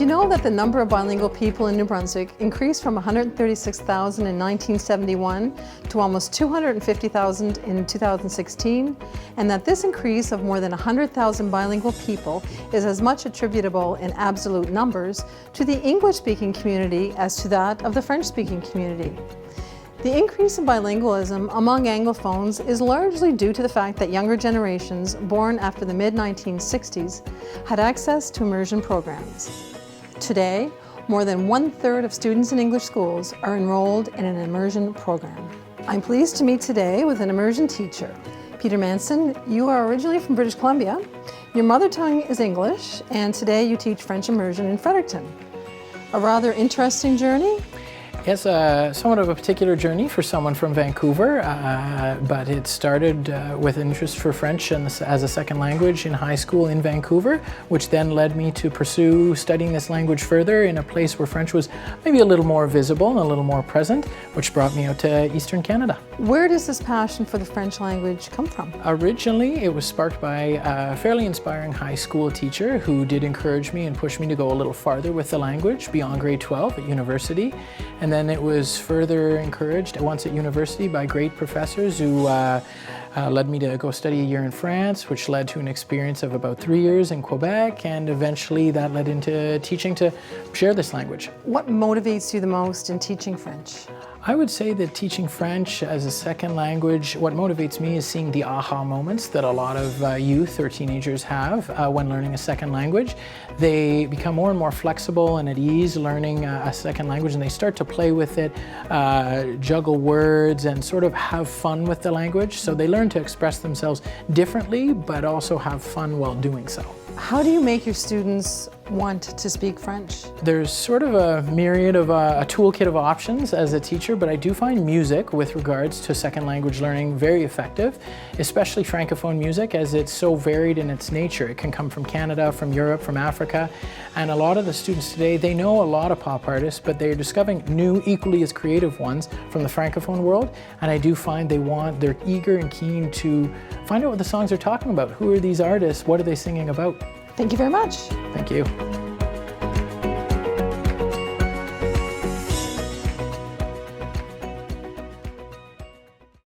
Did you know that the number of bilingual people in New Brunswick increased from 136,000 in 1971 to almost 250,000 in 2016, and that this increase of more than 100,000 bilingual people is as much attributable in absolute numbers to the English-speaking community as to that of the French-speaking community? The increase in bilingualism among anglophones is largely due to the fact that younger generations born after the mid-1960s had access to immersion programs. Today, more than 1/3 of students in English schools are enrolled in an immersion program. I'm pleased to meet today with an immersion teacher. Peter Manson, you are originally from British Columbia. Your mother tongue is English, and today you teach French immersion in Fredericton. A rather interesting journey? Yes, somewhat of a particular journey for someone from Vancouver, but it started with interest for French as a second language in high school in Vancouver, which then led me to pursue studying this language further in a place where French was maybe a little more visible and a little more present, which brought me out to Eastern Canada. Where does this passion for the French language come from? Originally, it was sparked by a fairly inspiring high school teacher who did encourage me and push me to go a little farther with the language beyond grade 12 at university. And then it was further encouraged once at university by great professors who led me to go study a year in France, which led to an experience of about 3 years in Quebec, and eventually that led into teaching to share this language. What motivates you the most in teaching French? I would say that teaching French as a second language, what motivates me is seeing the aha moments that a lot of youth or teenagers have when learning a second language. They become more and more flexible and at ease learning a second language, and they start to play with it, juggle words, and sort of have fun with the language. So they learn to express themselves differently, but also have fun while doing so. How do you make your students want to speak French? There's sort of a myriad of a toolkit of options as a teacher, but I do find music with regards to second language learning very effective, especially francophone music, as it's so varied in its nature. It can come from Canada, from Europe, from Africa, and a lot of the students today, they know a lot of pop artists, but they're discovering new, equally as creative ones from the francophone world, and I do find they're eager and keen to find out what the songs are talking about. Who are these artists? What are they singing about? Thank you very much. Thank you.